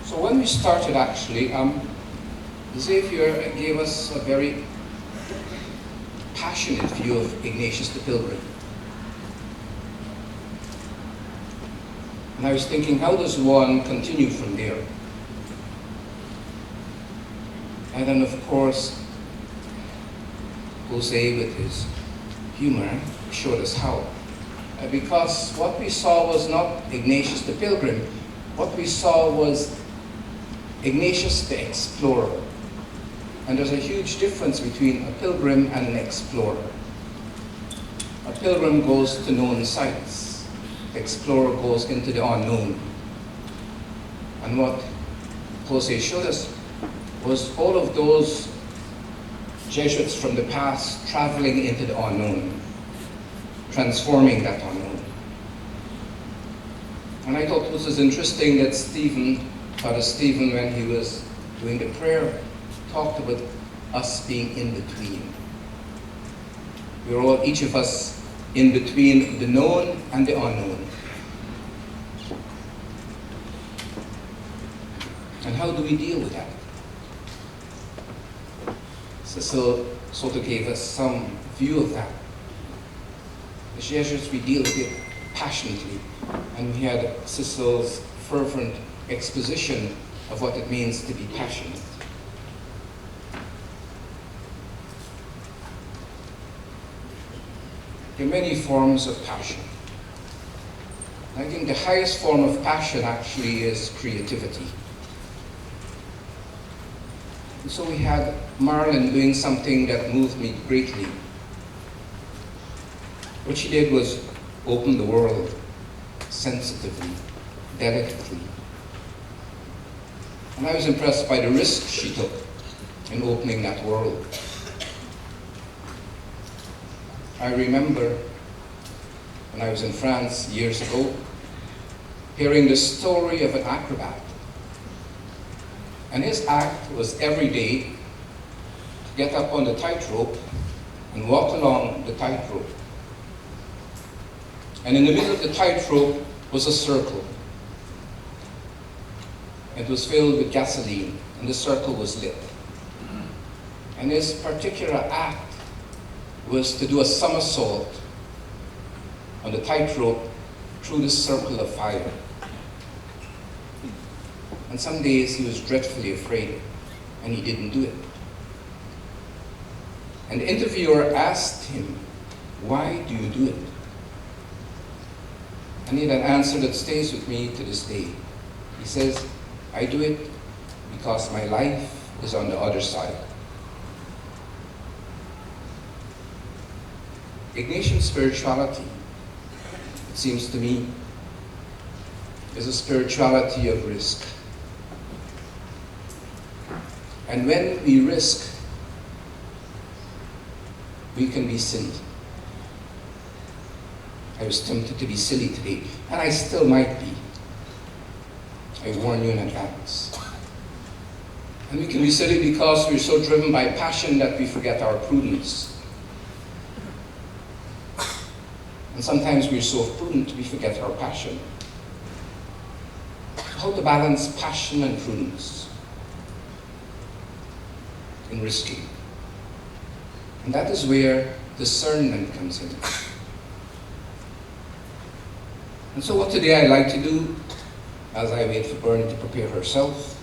So when we started, actually, Xavier gave us a very passionate view of Ignatius the Pilgrim. And I was thinking, how does one continue from there? And then, of course, Jose, with his humor, showed us how. Because what we saw was not Ignatius the Pilgrim. What we saw was Ignatius the Explorer. And there's a huge difference between a pilgrim and an explorer. A pilgrim goes to known sites. The explorer goes into the unknown. And what Jose showed us was all of those Jesuits from the past traveling into the unknown, transforming that unknown. And I thought this was interesting that Father Stephen, when he was doing the prayer, talked about us being in between. We're all, each of us, in between the known and the unknown. And how do we deal with that? Cecil sort of gave us some view of that. As Jesuits, we deal with it passionately, and we had Cecil's fervent exposition of what it means to be passionate. There are many forms of passion. I think the highest form of passion actually is creativity. And so we had Marlon doing something that moved me greatly. What she did was open the world sensitively, delicately. And I was impressed by the risk she took in opening that world. I remember when I was in France years ago, hearing the story of an acrobat. And his act was every day to get up on the tightrope and walk along the tightrope. And in the middle of the tightrope was a circle. It was filled with gasoline, and the circle was lit. And his particular act was to do a somersault on the tightrope through the circle of fire. And some days he was dreadfully afraid, and he didn't do it. And the interviewer asked him, "Why do you do it?" And he had an answer that stays with me to this day. He says, "I do it because my life is on the other side." Ignatian spirituality, it seems to me, is a spirituality of risk. And when we risk, we can be silly. I was tempted to be silly today, and I still might be. I warn you in advance. And we can be silly because we're so driven by passion that we forget our prudence. And sometimes we're so prudent we forget our passion. How to balance passion and prudence in risking. And that is where discernment comes in. And so what today I'd like to do, as I wait for Bernie to prepare herself,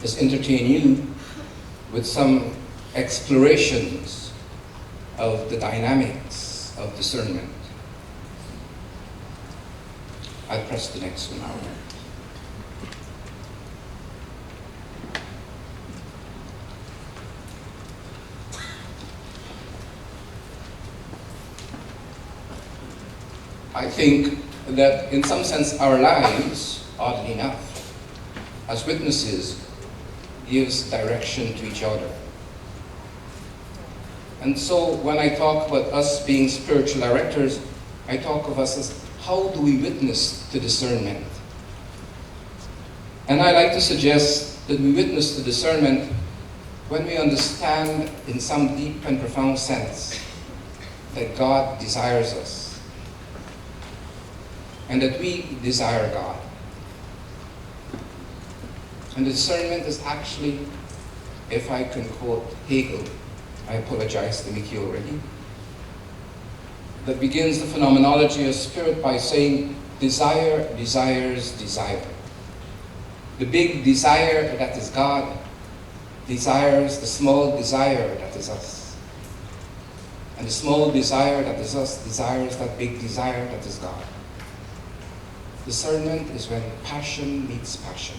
is entertain you with some explorations of the dynamics of discernment. I'll press the next one now. I think that in some sense our lives, oddly enough, as witnesses, gives direction to each other. And so when I talk about us being spiritual directors, I talk of us as how do we witness to discernment? And I like to suggest that we witness to discernment when we understand in some deep and profound sense that God desires us and that we desire God. And discernment is actually, if I can quote Hegel, I apologize to Mickey already, that begins the phenomenology of spirit by saying, desire desires desire. The big desire that is God desires the small desire that is us. And the small desire that is us desires that big desire that is God. Discernment is when passion meets passion.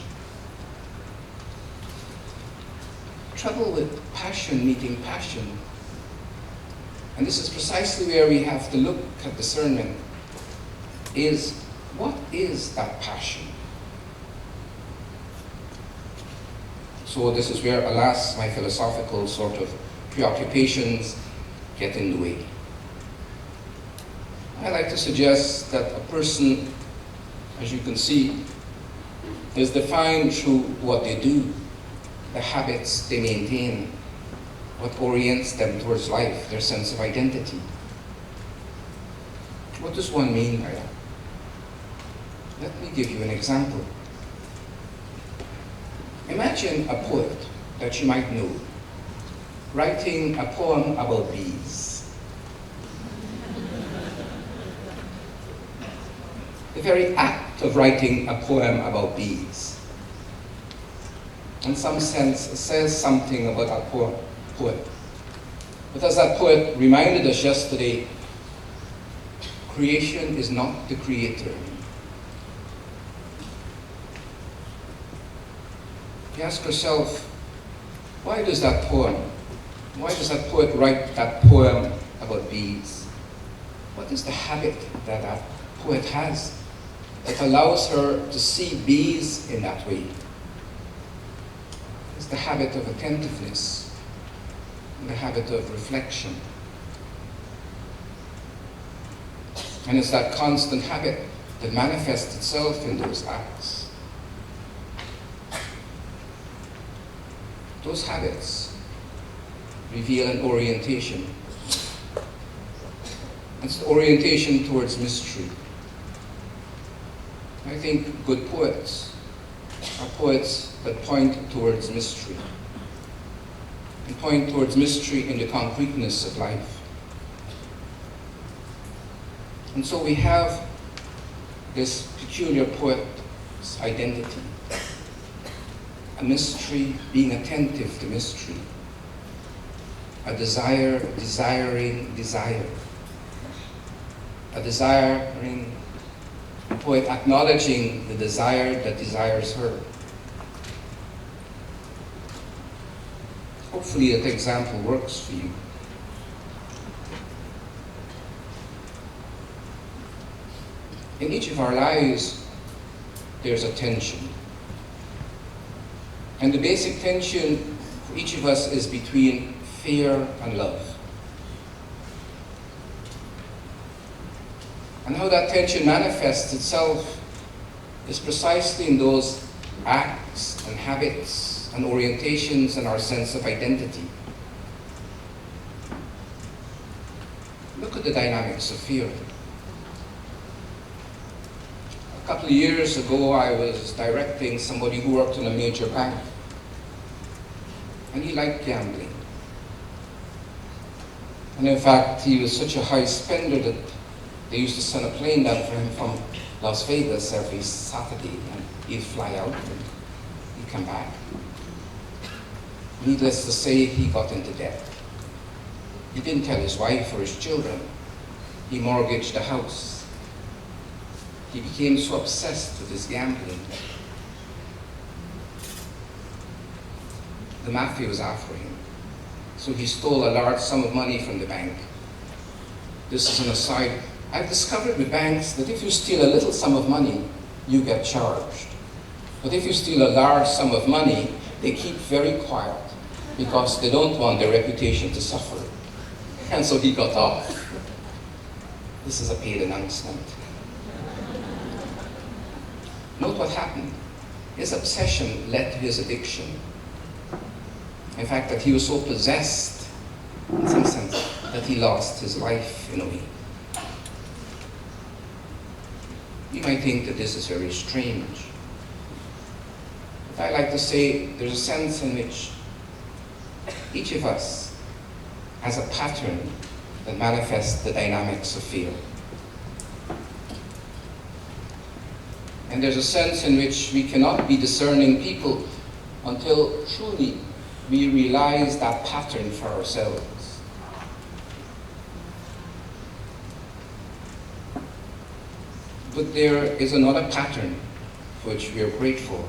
Trouble with passion meeting passion, and this is precisely where we have to look at discernment, is what is that passion? So this is where, alas, my philosophical sort of preoccupations get in the way. I like to suggest that a person, as you can see, is defined through what they do, the habits they maintain, what orients them towards life, their sense of identity. What does one mean by that? Let me give you an example. Imagine a poet that you might know writing a poem about bees. The very act of writing a poem about bees, in some sense, says something about that poet. But as that poet reminded us yesterday, creation is not the creator. You ask yourself, why does that poet write that poem about bees? What is the habit that that poet has that allows her to see bees in that way? It's the habit of attentiveness, the habit of reflection. And it's that constant habit that manifests itself in those acts. Those habits reveal an orientation. It's the orientation towards mystery. I think good poets are poets that point towards mystery, and point towards mystery in the concreteness of life. And so we have this peculiar poet's identity, a mystery, being attentive to mystery, a desire, desiring desire, a desiring poet acknowledging the desire that desires her. Hopefully that example works for you. In each of our lives, there's a tension. And the basic tension for each of us is between fear and love. And how that tension manifests itself is precisely in those acts and habits and orientations and our sense of identity. Look at the dynamics of fear. A couple of years ago, I was directing somebody who worked in a major bank, and he liked gambling. And in fact, he was such a high spender that they used to send a plane down for him from Las Vegas every Saturday, and he'd fly out and he'd come back. Needless to say, he got into debt. He didn't tell his wife or his children. He mortgaged the house. He became so obsessed with his gambling. The mafia was after him. So he stole a large sum of money from the bank. This is an aside. I've discovered with banks that if you steal a little sum of money, you get charged. But if you steal a large sum of money, they keep very quiet because they don't want their reputation to suffer. And so he got off. This is a paid announcement. Note what happened. His obsession led to his addiction. In fact, that he was so possessed, in some sense, that he lost his life in a way. You might think that this is very strange. I like to say there's a sense in which each of us has a pattern that manifests the dynamics of fear. And there's a sense in which we cannot be discerning people until truly we realize that pattern for ourselves. But there is another pattern for which we are grateful,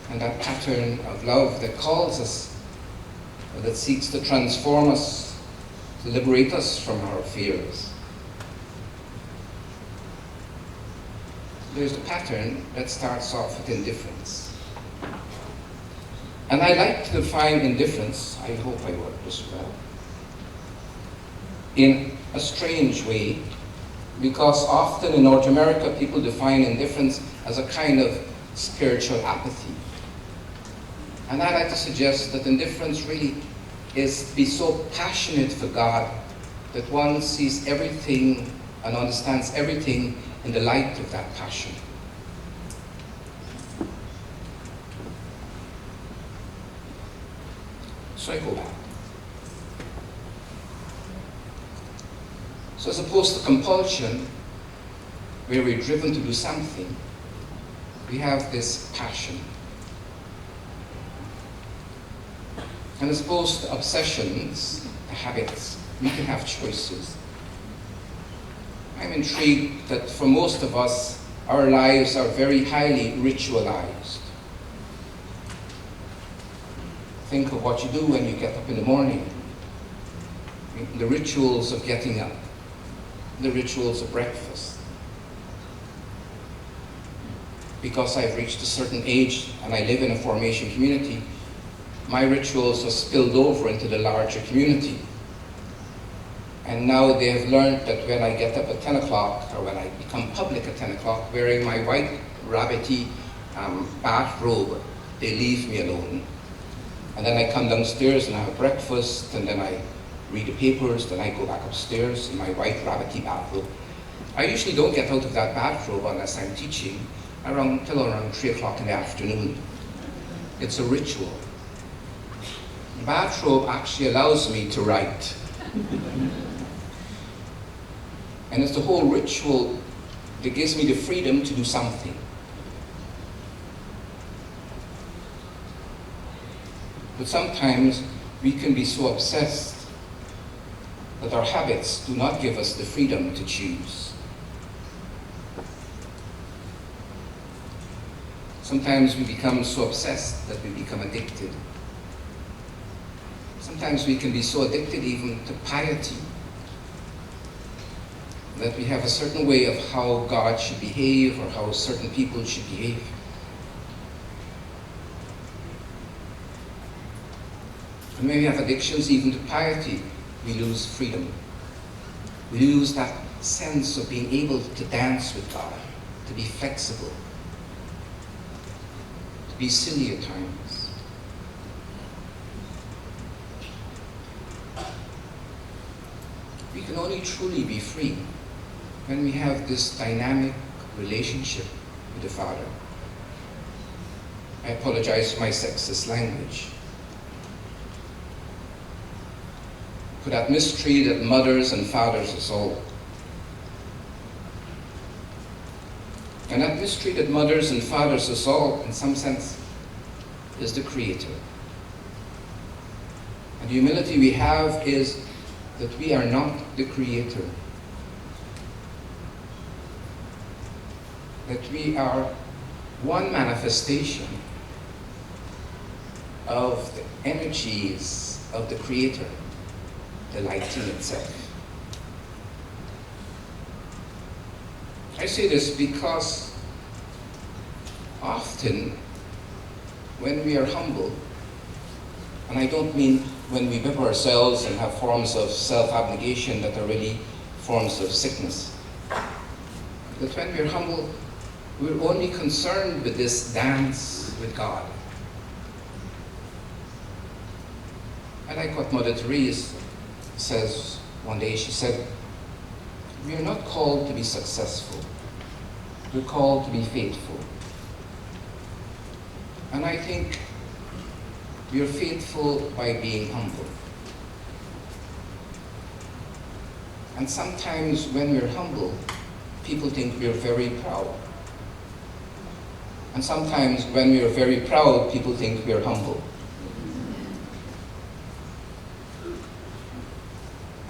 and that pattern of love that calls us, that seeks to transform us, to liberate us from our fears. There's a pattern that starts off with indifference. And I like to define indifference, I hope I work this well, in a strange way, because often in North America people define indifference as a kind of spiritual apathy. And I like to suggest that indifference really is to be so passionate for God that one sees everything and understands everything in the light of that passion. So I go back. So as opposed to compulsion, where we're driven to do something, we have this passion. And as opposed to obsessions, habits, we can have choices. I'm intrigued that for most of us, our lives are very highly ritualized. Think of what you do when you get up in the morning. The rituals of getting up, the rituals of breakfast. Because I've reached a certain age and I live in a formation community, my rituals are spilled over into the larger community. And now they have learned that when I get up at 10 o'clock, or when I become public at 10 o'clock, wearing my white rabbity bathrobe, they leave me alone. And then I come downstairs and have breakfast, and then I read the papers, then I go back upstairs in my white rabbity bathrobe. I usually don't get out of that bathrobe unless I'm teaching till around 3 o'clock in the afternoon. It's a ritual. The bathrobe actually allows me to write. And it's the whole ritual that gives me the freedom to do something. But sometimes we can be so obsessed that our habits do not give us the freedom to choose. Sometimes we become so obsessed that we become addicted. Sometimes we can be so addicted even to piety that we have a certain way of how God should behave or how certain people should behave. And when we have addictions even to piety, we lose freedom. We lose that sense of being able to dance with God, to be flexible, to be silly at times. We can only truly be free when we have this dynamic relationship with the Father. I apologize for my sexist language. For that mystery that mothers and fathers us all. And that mystery that mothers and fathers us all, in some sense, is the Creator. And the humility we have is that we are not the Creator. That we are one manifestation of the energies of the Creator, the lighting itself. I say this because often when we are humble, and I don't mean when we whip ourselves and have forms of self-abnegation that are really forms of sickness, that when we're humble, we're only concerned with this dance with God. I like what Mother Teresa says one day. She said, we are not called to be successful. We're called to be faithful. And I think we are faithful by being humble. And sometimes when we're humble, people think we're very proud. And sometimes when we are very proud, people think we are humble.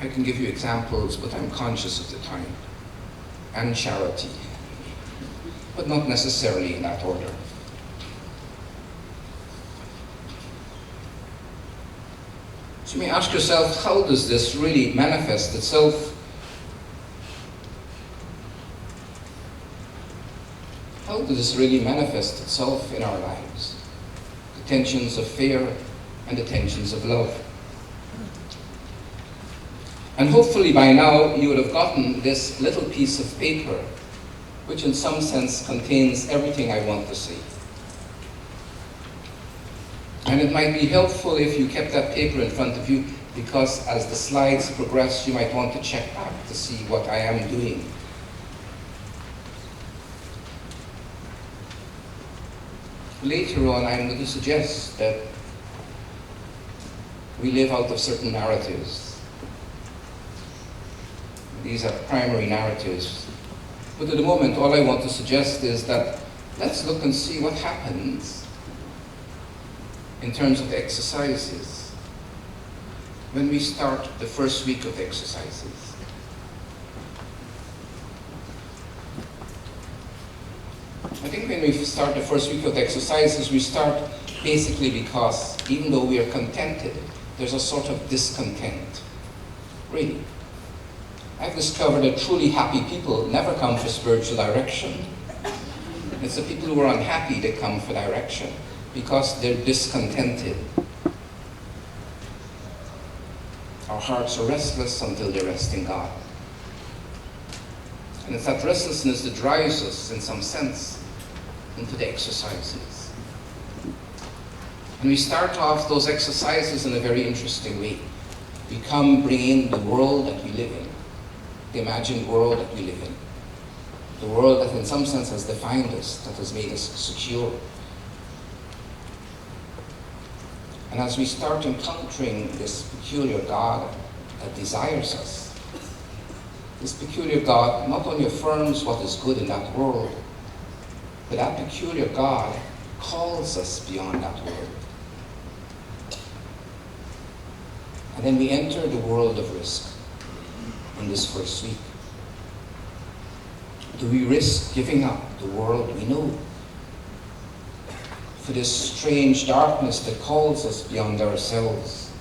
I can give you examples, but I'm conscious of the time. And charity, but not necessarily in that order. So you may ask yourself, how does this really manifest itself? How does this really manifest itself in our lives? The tensions of fear and the tensions of love. And hopefully by now you would have gotten this little piece of paper, which in some sense contains everything I want to say. And it might be helpful if you kept that paper in front of you, because as the slides progress, you might want to check back to see what I am doing. Later on, I'm going to suggest that we live out of certain narratives. These are primary narratives. But at the moment, all I want to suggest is that let's look and see what happens in terms of exercises when we start the first week of exercises. I think when we start the first week of exercises, we start basically because even though we are contented, there's a sort of discontent. Really. I've discovered that truly happy people never come for spiritual direction. It's the people who are unhappy that come for direction because they're discontented. Our hearts are restless until they rest in God. And it's that restlessness that drives us, in some sense, into the exercises. And we start off those exercises in a very interesting way. We bring in the world that we live in, the imagined world that we live in, the world that in some sense has defined us, that has made us secure. And as we start encountering this peculiar God that desires us, this peculiar God not only affirms what is good in that world, but that peculiar God calls us beyond that world. And then we enter the world of risk in this first week. Do we risk giving up the world we know for this strange darkness that calls us beyond ourselves?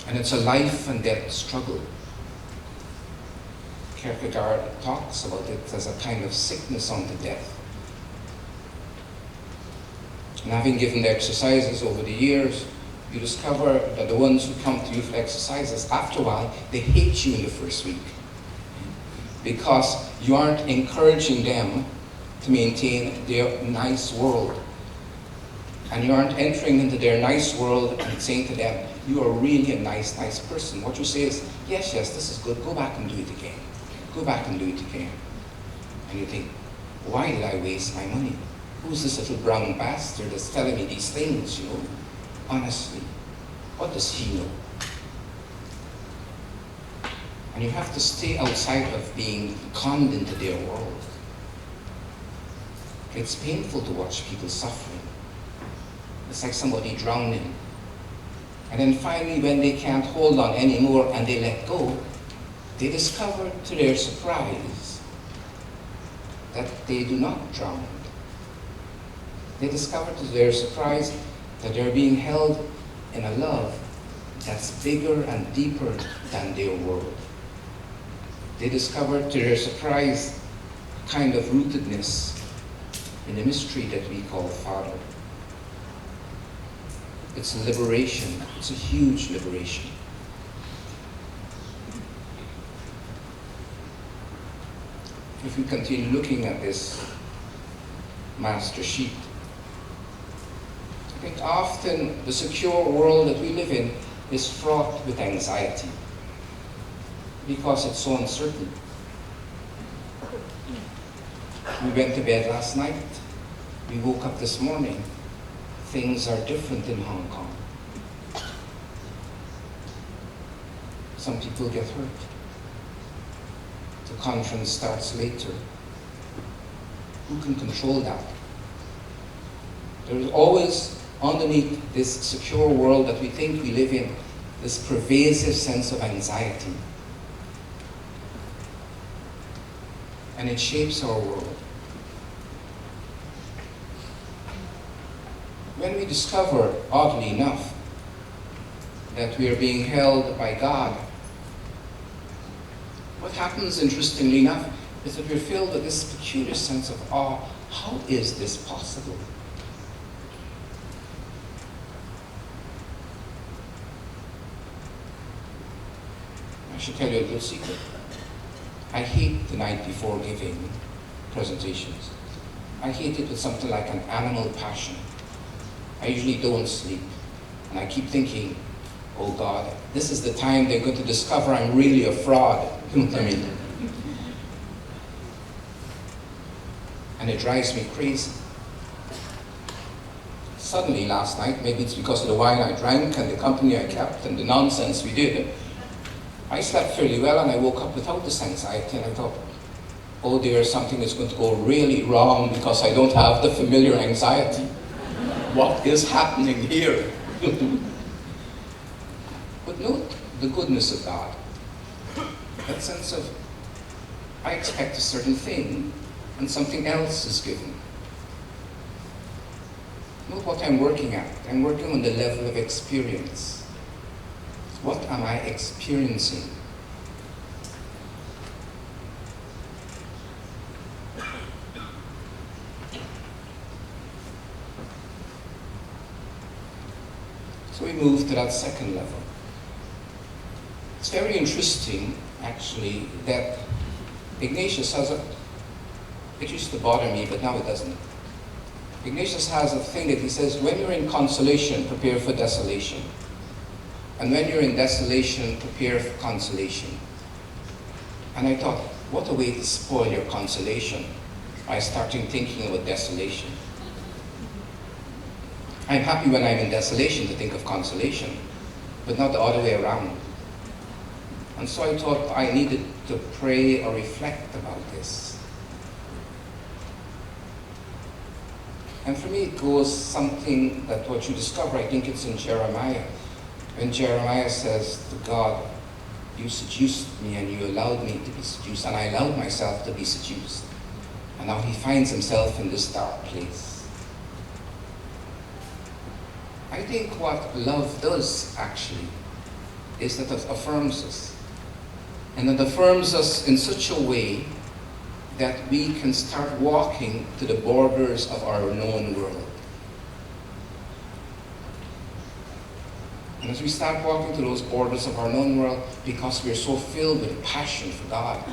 And it's a life and death struggle. Kierkegaard talks about it as a kind of sickness unto death. And having given the exercises over the years, you discover that the ones who come to you for exercises, after a while, they hate you in the first week. Because you aren't encouraging them to maintain their nice world. And you aren't entering into their nice world and saying to them, you are really a nice person. What you say is, yes, this is good, go back and do it again. Go back and do it again. And you think, why did I waste my money? Who's this little brown bastard that's telling me these things, you know? Honestly, what does he know? And you have to stay outside of being conned into their world. It's painful to watch people suffering. It's like somebody drowning. And then finally, when they can't hold on anymore and they let go, they discover to their surprise that they do not drown. They discover to their surprise that they're being held in a love that's bigger and deeper than their world. They discover to their surprise a kind of rootedness in the mystery that we call Father. It's a liberation. It's a huge liberation. If we continue looking at this master sheet, I think often the secure world that we live in is fraught with anxiety because it's so uncertain. We went to bed last night We woke up this morning, things are different in Hong Kong. Some people get hurt. The conference starts later. Who can control that? There is always, underneath this secure world that we think we live in, this pervasive sense of anxiety. And it shapes our world. When we discover, oddly enough, that we are being held by God, what happens, interestingly enough, is that we're filled with this peculiar sense of awe. How is this possible? I should tell you a little secret. I hate the night before giving presentations. I hate it with something like an animal passion. I usually don't sleep. And I keep thinking, oh God, this is the time they're going to discover I'm really a fraud. You know what I mean? And it drives me crazy. Suddenly last night, maybe it's because of the wine I drank and the company I kept and the nonsense we did, I slept fairly well and I woke up without this anxiety, and I thought, oh dear, something is going to go really wrong because I don't have the familiar anxiety. What is happening here? But note the goodness of God. That sense of, I expect a certain thing and something else is given. Note what I'm working at. I'm working on the level of experience. What am I experiencing? So we move to that second level. It's very interesting, actually, that Ignatius has it used to bother me, but now it doesn't. Ignatius has a thing that he says, when you're in consolation, prepare for desolation. And when you're in desolation, prepare for consolation. And I thought, what a way to spoil your consolation by starting thinking about desolation. I'm happy when I'm in desolation to think of consolation, but not the other way around. And so I thought I needed to pray or reflect about this. And for me it goes something that what you discover, I think it's in Jeremiah. When Jeremiah says to God, you seduced me and you allowed me to be seduced, and I allowed myself to be seduced. And now he finds himself in this dark place. I think what love does, actually, is that it affirms us. And it affirms us in such a way that we can start walking to the borders of our known world. And as we start walking to those borders of our known world, because we're so filled with passion for God,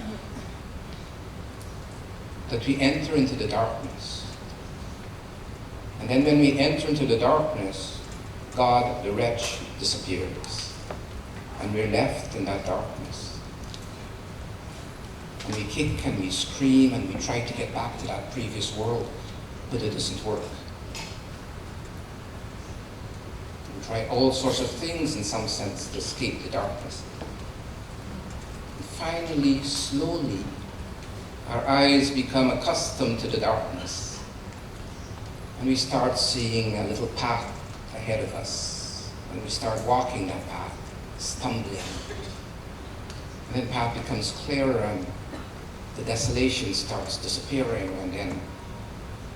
that we enter into the darkness. And then when we enter into the darkness, God, the wretch, disappears. And we're left in that darkness. And we kick and we scream and we try to get back to that previous world, but it doesn't work. We try all sorts of things in some sense to escape the darkness. And finally, slowly, our eyes become accustomed to the darkness. And we start seeing a little path ahead of us. And we start walking that path, stumbling. And then the path becomes clearer and the desolation starts disappearing, and then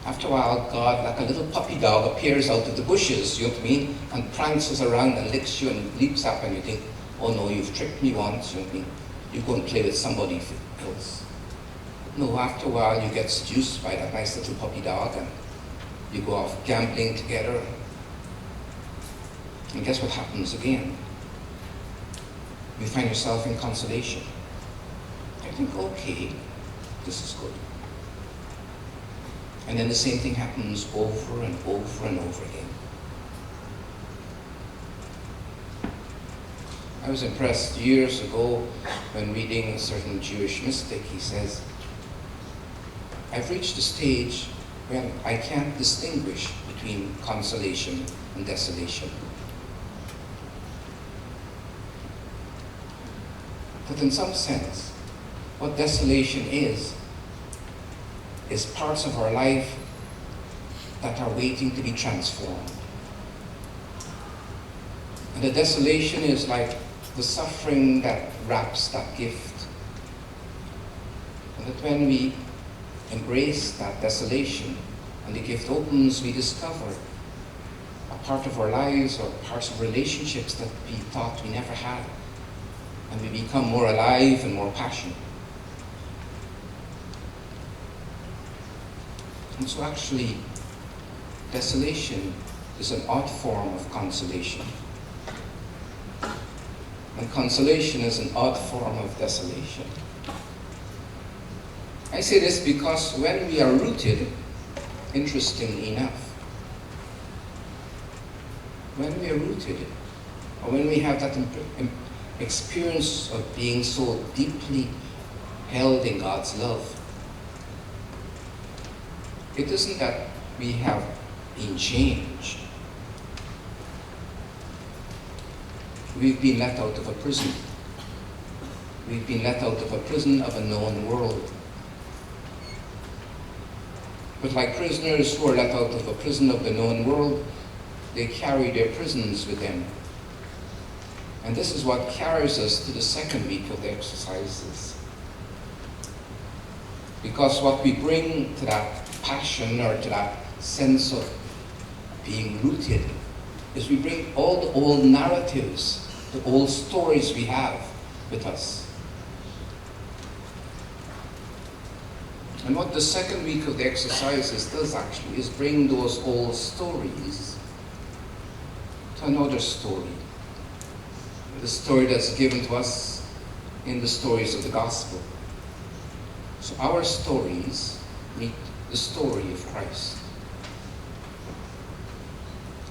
after a while, God, like a little puppy dog, appears out of the bushes, you know what I mean, and prances around and licks you and leaps up, and you think, oh no, you've tricked me once, you know what I mean, you go and play with somebody else. No, after a while, you get seduced by that nice little puppy dog, and you go off gambling together, and guess what happens again? You find yourself in consolation. I think, okay, this is good. And then the same thing happens over and over and over again. I was impressed years ago when reading a certain Jewish mystic. He says, I've reached a stage when I can't distinguish between consolation and desolation. But in some sense, what desolation is parts of our life that are waiting to be transformed. And the desolation is like the suffering that wraps that gift. And that when we embrace that desolation and the gift opens, we discover a part of our lives or parts of relationships that we thought we never had. And we become more alive and more passionate. And so actually, desolation is an odd form of consolation. And consolation is an odd form of desolation. I say this because when we are rooted, interestingly enough, when we are rooted, or when we have that experience of being so deeply held in God's love, it isn't that we have been changed. We've been let out of a prison. We've been let out of a prison of a known world. But like prisoners who are let out of a prison of the known world, they carry their prisons with them. And this is what carries us to the second week of the exercises. Because what we bring to that passion or to that sense of being rooted is we bring all the old narratives, the old stories we have with us. And what the second week of the exercises does actually is bring those old stories to another story. The story that's given to us in the stories of the gospel. So our stories meet the story of Christ.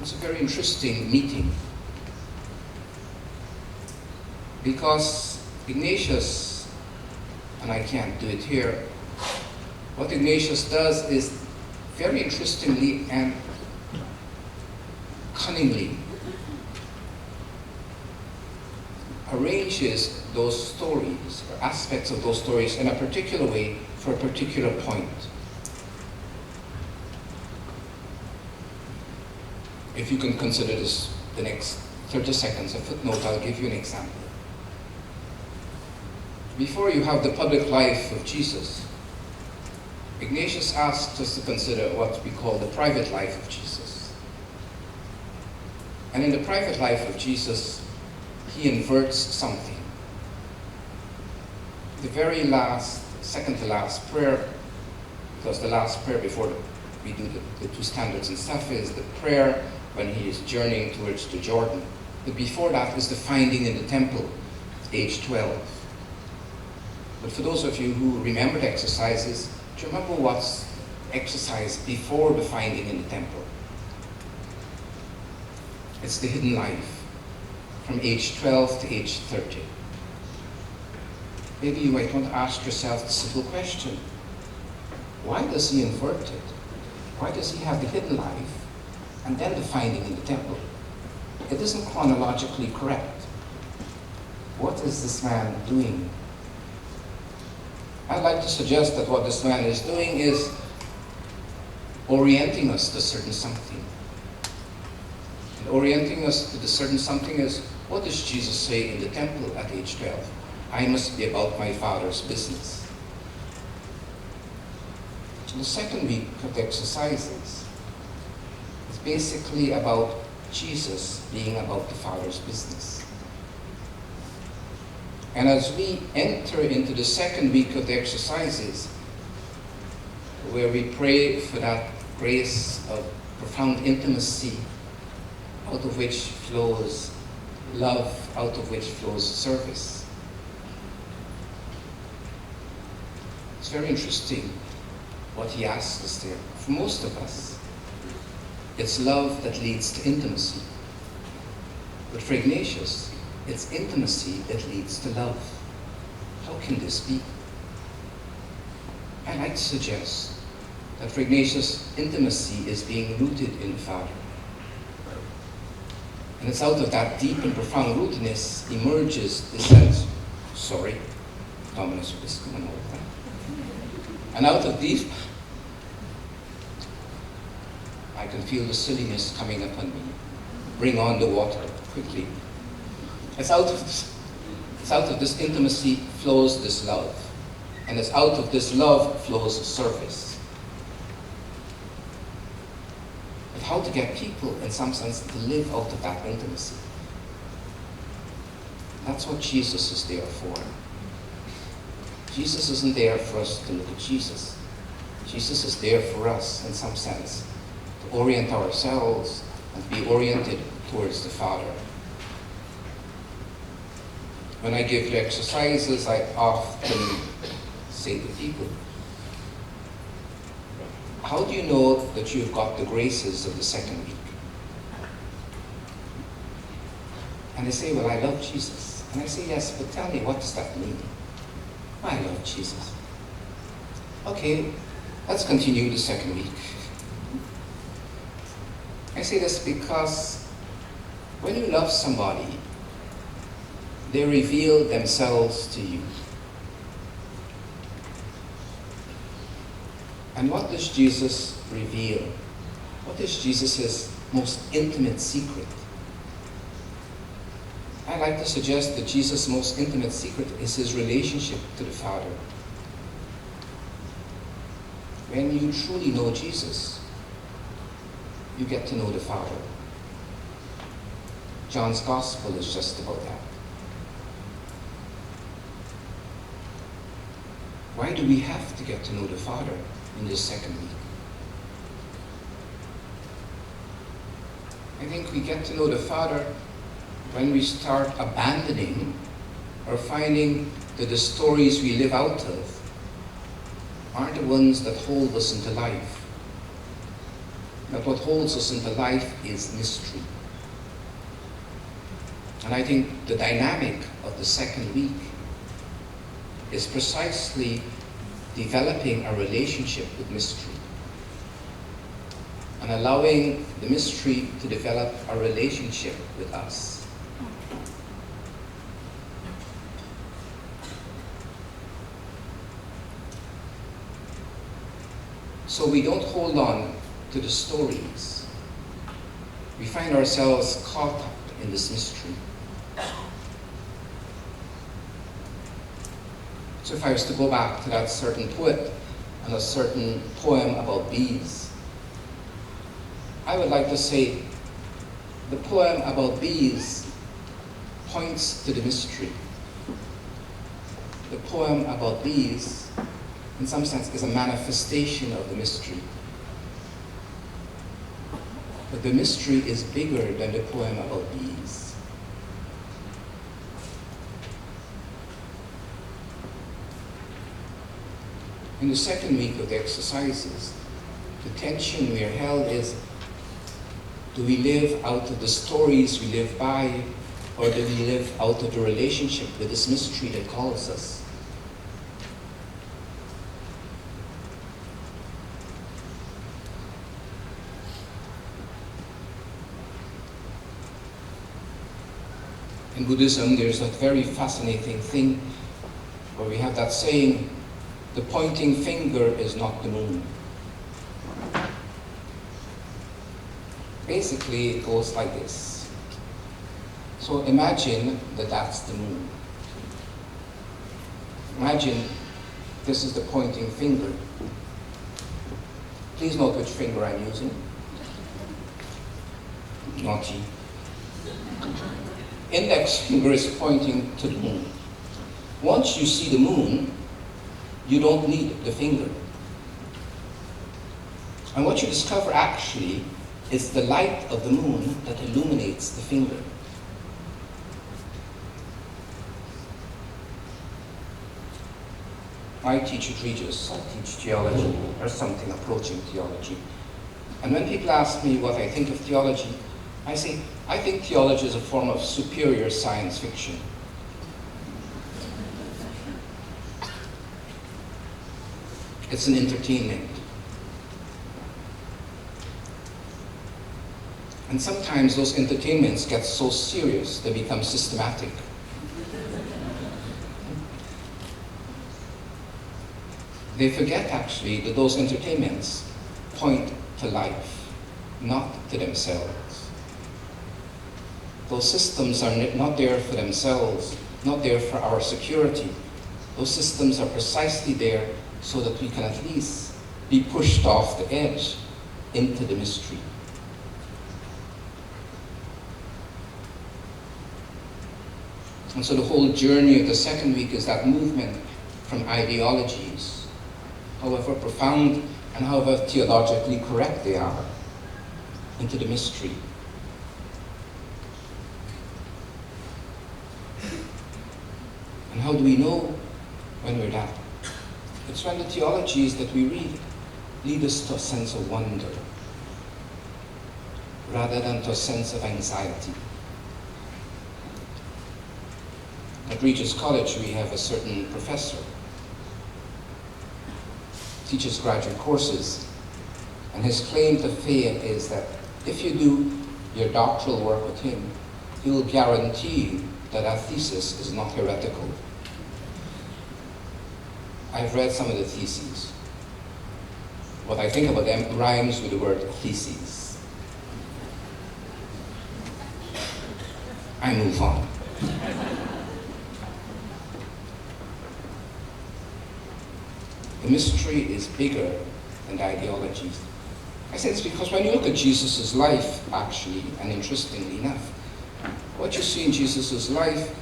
It's a very interesting meeting because Ignatius, and I can't do it here, what Ignatius does is very interestingly and cunningly arranges those stories or aspects of those stories in a particular way for a particular point. If you can consider this the next 30 seconds, a footnote, I'll give you an example. Before you have the public life of Jesus, Ignatius asked us to consider what we call the private life of Jesus. And in the private life of Jesus, he inverts something. The very last, second to last prayer, because the last prayer before we do the two standards and stuff is the prayer when he is journeying towards the Jordan. But before that is the finding in the temple, age 12. But for those of you who remember the exercises, do you remember what's exercised before the finding in the temple? It's the hidden life, from age 12 to age 30. Maybe you might want to ask yourself the simple question, why does he invert it? Why does he have the hidden life and then the finding in the temple? It isn't chronologically correct. What is this man doing? I'd like to suggest that what this man is doing is orienting us to certain something. And orienting us to the certain something is, what does Jesus say in the temple at age 12? I must be about my Father's business. So the second week of the exercises is basically about Jesus being about the Father's business. And as we enter into the second week of the exercises, where we pray for that grace of profound intimacy, out of which flows love, out of which flows service. It's very interesting what he asks us there. For most of us, it's love that leads to intimacy. But for Ignatius, it's intimacy that leads to love. How can this be? I'd like to suggest that for Ignatius, intimacy is being rooted in the Father. And it's out of that deep and profound rootedness emerges the sense, Dominus Vobiscum and all of that. And out of these, I can feel the silliness coming upon me. Bring on the water quickly. It's out of this intimacy flows this love. And it's out of this love flows service. But how to get people, in some sense, to live out of that intimacy? That's what Jesus is there for. Jesus isn't there for us to look at Jesus. Jesus is there for us, in some sense, to orient ourselves and be oriented towards the Father. When I give the exercises, I often say to people, how do you know that you've got the graces of the second week? And they say, well, I love Jesus. And I say, yes, but tell me, what does that mean? I love Jesus. Okay, let's continue the second week. I say this because when you love somebody, they reveal themselves to you. And what does Jesus reveal? What is Jesus' most intimate secret? I like to suggest that Jesus' most intimate secret is his relationship to the Father. When you truly know Jesus, you get to know the Father. John's Gospel is just about that. Why do we have to get to know the Father in this second week? I think we get to know the Father when we start abandoning or finding that the stories we live out of aren't the ones that hold us into life. That what holds us into life is mystery. And I think the dynamic of the second week is precisely developing a relationship with mystery and allowing the mystery to develop a relationship with us. So we don't hold on to the stories. We find ourselves caught up in this mystery. So if I was to go back to that certain poet and a certain poem about bees, I would like to say the poem about bees points to the mystery. The poem about bees, in some sense, is a manifestation of the mystery. But the mystery is bigger than the poem about bees. In the second week of the exercises, the tension we are held is, do we live out of the stories we live by, or do we live out of the relationship with this mystery that calls us? In Buddhism, there's that very fascinating thing where we have that saying, the pointing finger is not the moon. Basically, it goes like this. So imagine that that's the moon. Imagine this is the pointing finger. Please note which finger I'm using. Naughty. Index finger is pointing to the moon. Once you see the moon, you don't need the finger. And what you discover actually is the light of the moon that illuminates the finger. I teach Regis, I teach theology, or something approaching theology. And when people ask me what I think of theology, I say, I think theology is a form of superior science fiction. It's an entertainment. And sometimes those entertainments get so serious, they become systematic. They forget actually that those entertainments point to life, not to themselves. Those systems are not there for themselves, not there for our security. Those systems are precisely there so that we can at least be pushed off the edge into the mystery. And so the whole journey of the second week is that movement from ideologies, however profound and however theologically correct they are, into the mystery. And how do we know when we're that? It's when the theologies that we read lead us to a sense of wonder rather than to a sense of anxiety. At Regis College, we have a certain professor, teaches graduate courses, and his claim to fame is that if you do your doctoral work with him, he will guarantee you that that thesis is not heretical. I've read some of the theses. What I think about them rhymes with the word theses. I move on. The mystery is bigger than the ideologies. I say this because when you look at Jesus' life, actually, and interestingly enough, what you see in Jesus' life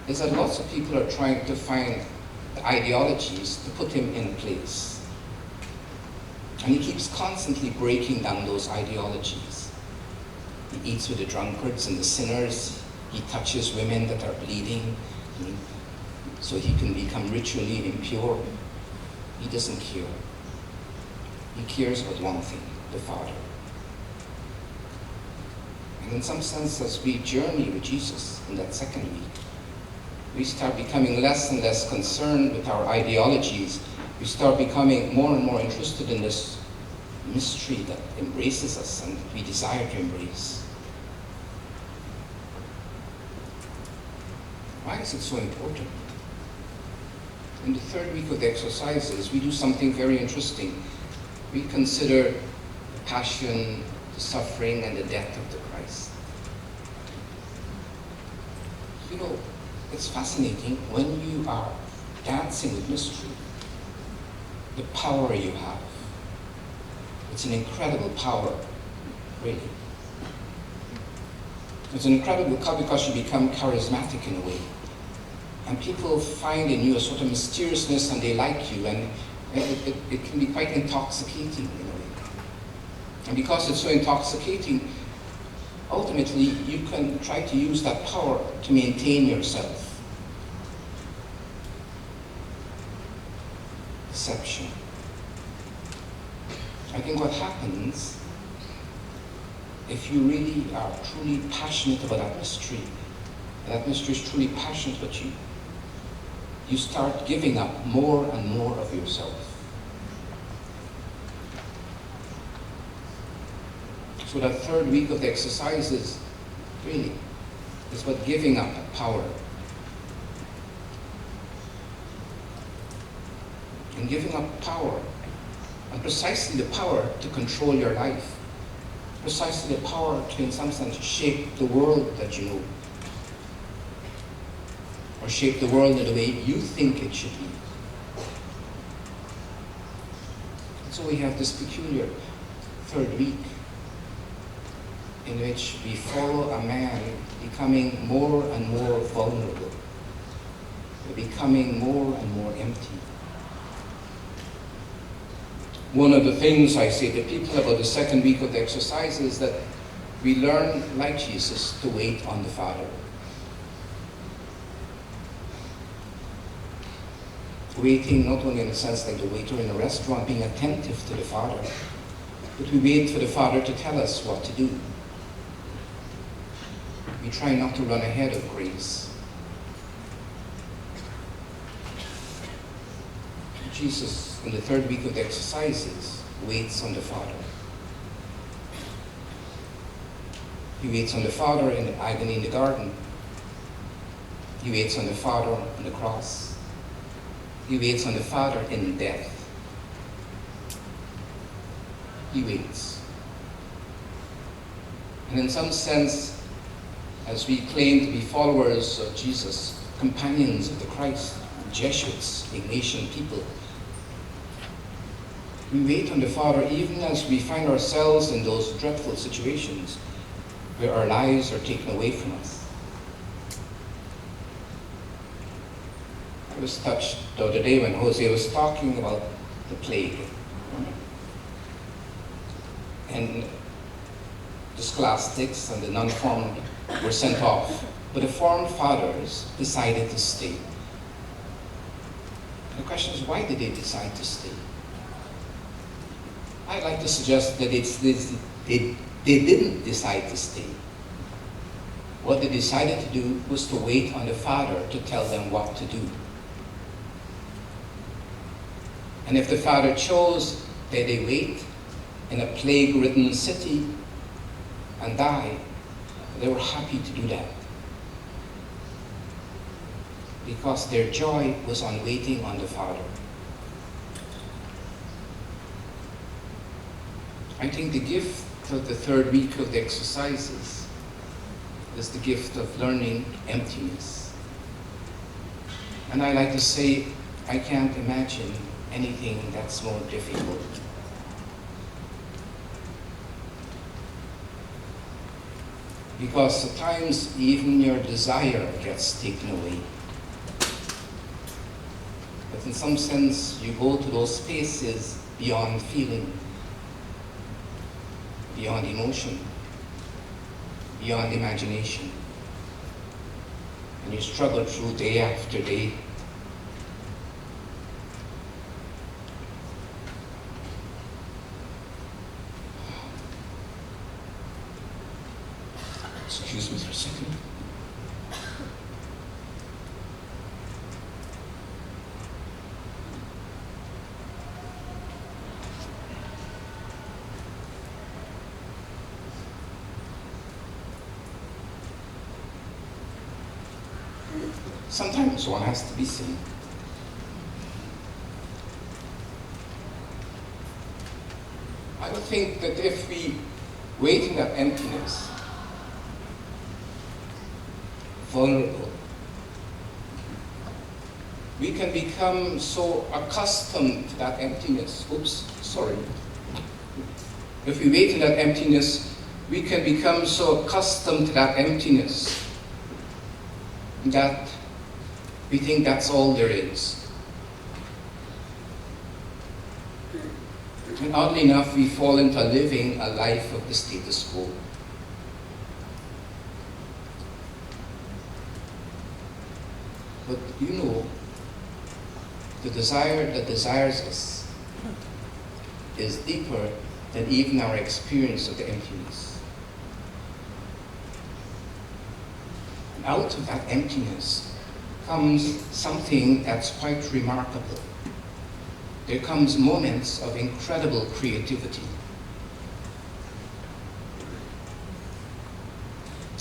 is that lots of people are trying to find the ideologies to put him in place. And he keeps constantly breaking down those ideologies. He eats with the drunkards and the sinners. He touches women that are bleeding so he can become ritually impure. He doesn't care. He cares about one thing, the Father. And in some sense, as we journey with Jesus in that second week, we start becoming less and less concerned with our ideologies. We start becoming more and more interested in this mystery that embraces us and we desire to embrace. Why is it so important? In the third week of the exercises, we do something very interesting. We consider the passion, the suffering, and the death of the Christ. You know, it's fascinating when you are dancing with mystery, the power you have. It's an incredible power, really. It's an incredible power because you become charismatic in a way. And people find in you a sort of mysteriousness and they like you, and it can be quite intoxicating in a way. And because it's so intoxicating, ultimately you can try to use that power to maintain yourself. Deception. I think what happens if you really are truly passionate about that mystery, and that mystery is truly passionate about you, you start giving up more and more of yourself. So that third week of the exercises really is about giving up power. And giving up power, and precisely the power to control your life, precisely the power to, in some sense, shape the world that you know, or shape the world in the way you think it should be. And so we have this peculiar third week in which we follow a man becoming more and more vulnerable, becoming more and more empty. One of the things I say to people about the second week of the exercise is that we learn, like Jesus, to wait on the Father. Waiting not only in the sense like the waiter in a restaurant, being attentive to the Father, but we wait for the Father to tell us what to do. We try not to run ahead of grace. Jesus, in the third week of the exercises, waits on the Father. He waits on the Father in the agony in the garden. He waits on the Father on the cross. He waits on the Father in death. He waits. And in some sense, as we claim to be followers of Jesus, companions of the Christ, Jesuits, Ignatian people, we wait on the Father even as we find ourselves in those dreadful situations where our lives are taken away from us. I was touched the other day when Jose was talking about the plague. And the scholastics and the non-formed were sent off, but the formed fathers decided to stay. And the question is, why did they decide to stay? I'd like to suggest that they didn't decide to stay. What they decided to do was to wait on the Father to tell them what to do. And if the Father chose that they wait in a plague-ridden city and die, they were happy to do that. Because their joy was on waiting on the Father. I think the gift of the third week of the exercises is the gift of learning emptiness. And I like to say, I can't imagine anything that's more difficult. Because at times even your desire gets taken away. But in some sense, you go to those spaces beyond feeling, beyond emotion, beyond imagination. And you struggle through day after day. Excuse me for a second. Sometimes one has to be seen. I would think that if we wait in that emptiness, vulnerable, we can become so accustomed to that emptiness. If we wait in that emptiness, we can become so accustomed to that emptiness that we think that's all there is. And oddly enough, we fall into living a life of the status quo. But you know, the desire that desires us is deeper than even our experience of the emptiness. And out of that emptiness comes something that's quite remarkable. There comes moments of incredible creativity.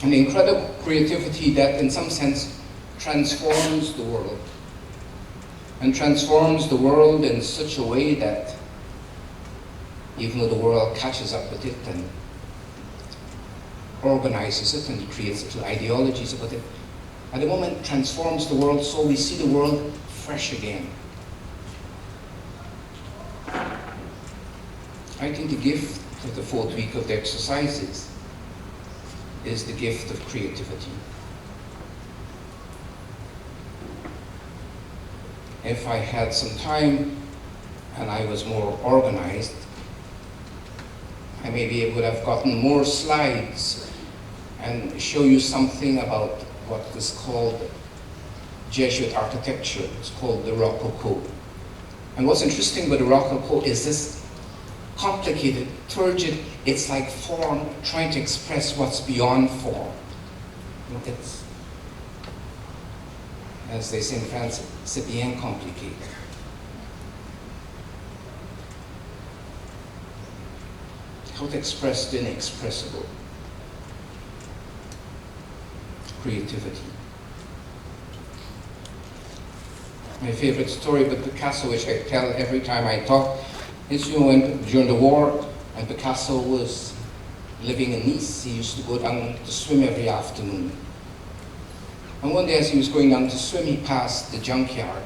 An incredible creativity that in some sense transforms the world. And transforms the world in such a way that even though the world catches up with it and organizes it and creates little ideologies about it, at the moment it transforms the world so we see the world fresh again. I think the gift of the fourth week of the exercises is the gift of creativity. If I had some time and I was more organized, I maybe would have gotten more slides and show you something about what is called Jesuit architecture. It's called the Rococo. And what's interesting about the Rococo is this complicated, turgid, it's like form trying to express what's beyond form. It's, as they say in France, c'est bien compliqué. How to express the inexpressible. creativity. My favorite story about Picasso, which I tell every time I talk, is during the war, and Picasso was living in Nice, he used to go down to swim every afternoon. And one day as he was going down to swim, he passed the junkyard.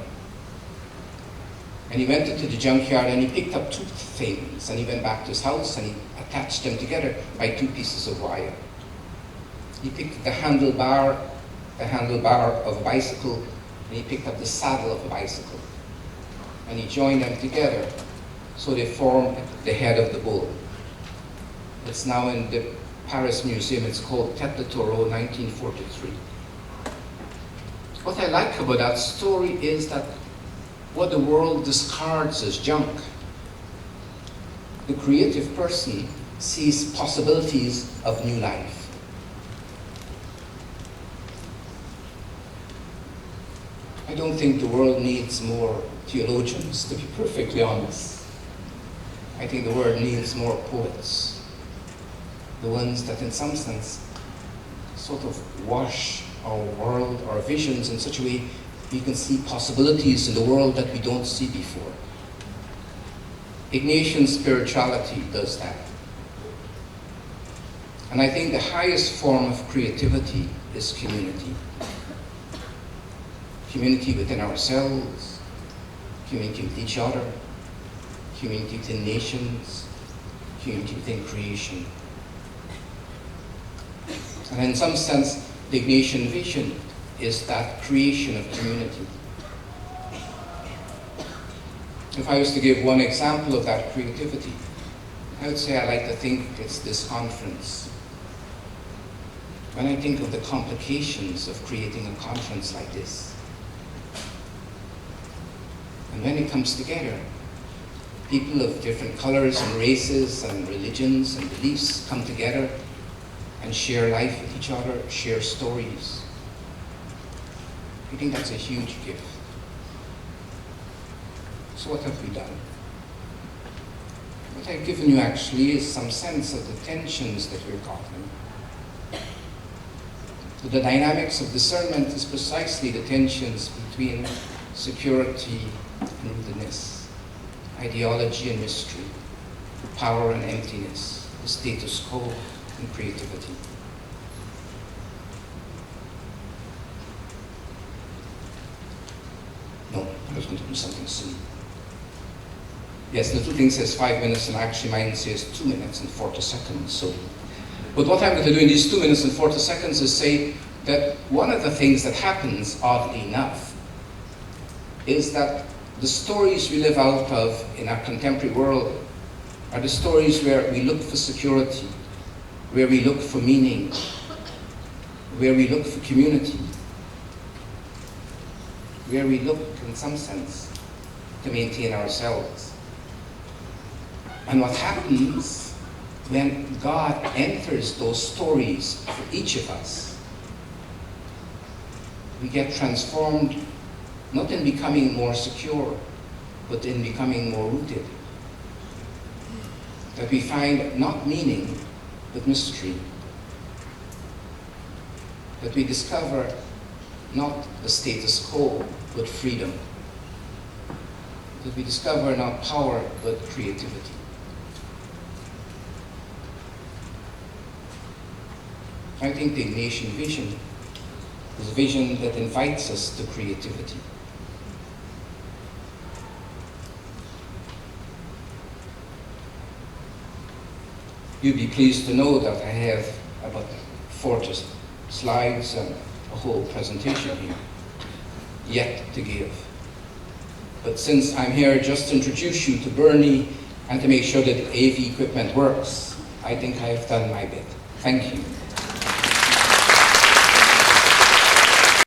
And he went into the junkyard and he picked up two things, and he went back to his house and he attached them together by two pieces of wire. He picked the handlebar of a bicycle, and he picked up the saddle of a bicycle. And he joined them together so they formed the head of the bull. It's now in the Paris Museum. It's called Tête de Taureau, 1943. What I like about that story is that what the world discards as junk, the creative person sees possibilities of new life. I don't think the world needs more theologians, to be perfectly honest. I think the world needs more poets. The ones that in some sense sort of wash our world, our visions in such a way we can see possibilities in the world that we don't see before. Ignatian spirituality does that. And I think the highest form of creativity is community. Community within ourselves, community with each other, community within nations, community within creation. And in some sense, the Ignatian vision is that creation of community. If I was to give one example of that creativity, I would say I like to think it's this conference. When I think of the complications of creating a conference like this, and when it comes together, people of different colors and races and religions and beliefs come together and share life with each other, share stories. I think that's a huge gift. So what have we done? What I've given you actually is some sense of the tensions that we're causing. So the dynamics of discernment is precisely the tensions between security and rootedness, ideology and mystery, power and emptiness, the status quo and creativity. No, I was going to do something soon. Yes, the little thing says 5 minutes, and actually mine says 2 minutes and 40 seconds. So, but what I'm going to do in these 2 minutes and 40 seconds is say that one of the things that happens, oddly enough, is that the stories we live out of in our contemporary world are the stories where we look for security, where we look for meaning, where we look for community, where we look, in some sense, to maintain ourselves. And what happens when God enters those stories for each of us, we get transformed, not in becoming more secure, but in becoming more rooted. That we find not meaning, but mystery. That we discover not the status quo, but freedom. That we discover not power, but creativity. I think the Ignatian vision is a vision that invites us to creativity. You'll be pleased to know that I have about 40 slides and a whole presentation here yet to give. But since I'm here just to introduce you to Bernie and to make sure that AV equipment works, I think I have done my bit. Thank you.